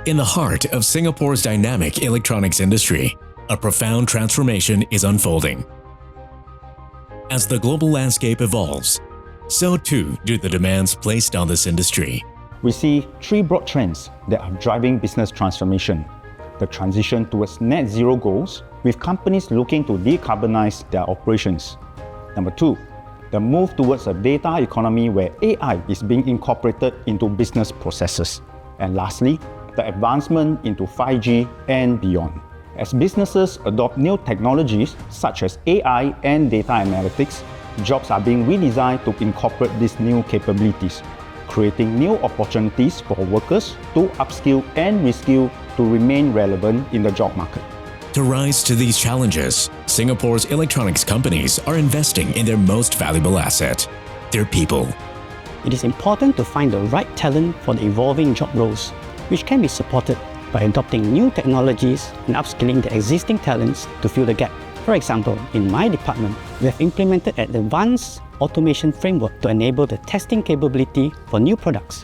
In the heart of Singapore's dynamic electronics industry, a profound transformation is unfolding. As the global landscape evolves, so too do the demands placed on this industry. We see three broad trends that are driving business transformation. The transition towards net zero goals, with companies looking to decarbonize their operations. Number two, the move towards a data economy where AI is being incorporated into business processes. And lastly, the advancement into 5G and beyond. As businesses adopt new technologies such as AI and data analytics, jobs are being redesigned to incorporate these new capabilities, creating new opportunities for workers to upskill and reskill to remain relevant in the job market. To rise to these challenges, Singapore's electronics companies are investing in their most valuable asset, their people. It is important to find the right talent for the evolving job roles, which can be supported by adopting new technologies and upskilling the existing talents to fill the gap. For example, in my department, we have implemented an advanced automation framework to enable the testing capability for new products.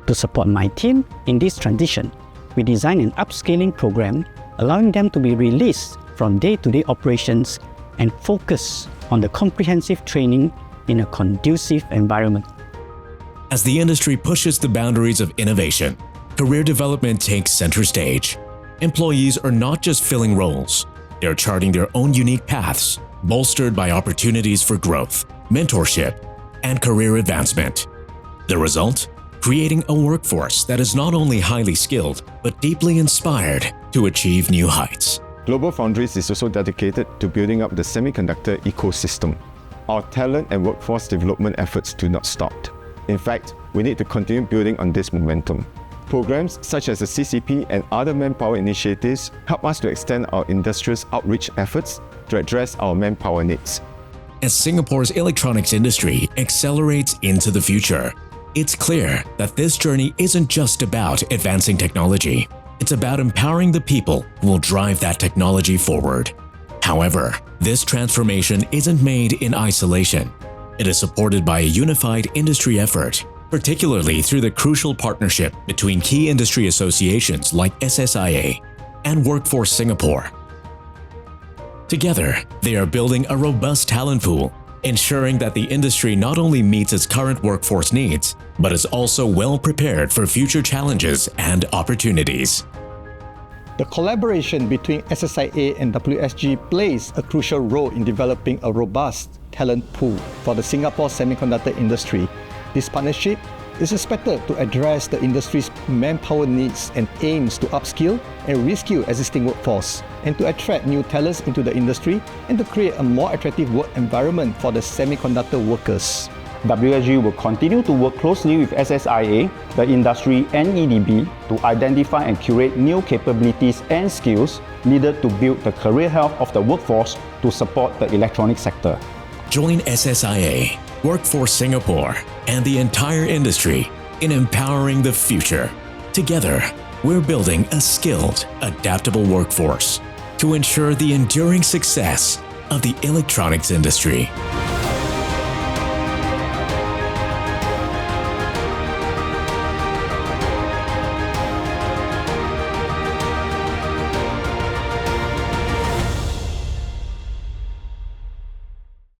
To support my team in this transition, we designed an upscaling program allowing them to be released from day-to-day operations and focus on the comprehensive training in a conducive environment. As the industry pushes the boundaries of innovation, career development takes center stage. Employees are not just filling roles, they're charting their own unique paths, bolstered by opportunities for growth, mentorship, and career advancement. The result? Creating a workforce that is not only highly skilled, but deeply inspired to achieve new heights. GlobalFoundries is also dedicated to building up the semiconductor ecosystem. Our talent and workforce development efforts do not stop. In fact, we need to continue building on this momentum. Programs such as the CCP and other manpower initiatives help us to extend our industrious outreach efforts to address our manpower needs. As Singapore's electronics industry accelerates into the future, it's clear that this journey isn't just about advancing technology. It's about empowering the people who will drive that technology forward. However, this transformation isn't made in isolation. It is supported by a unified industry effort, particularly through the crucial partnership between key industry associations like SSIA and Workforce Singapore. Together, they are building a robust talent pool, ensuring that the industry not only meets its current workforce needs, but is also well prepared for future challenges and opportunities. The collaboration between SSIA and WSG plays a crucial role in developing a robust talent pool for the Singapore semiconductor industry. This partnership is expected to address the industry's manpower needs and aims to upskill and reskill existing workforce, and to attract new talents into the industry and to create a more attractive work environment for the semiconductor workers. WSG will continue to work closely with SSIA, the industry and EDB to identify and curate new capabilities and skills needed to build the career health of the workforce to support the electronics sector. Join SSIA, Workforce Singapore, and the entire industry in empowering the future. Together, we're building a skilled, adaptable workforce to ensure the enduring success of the electronics industry.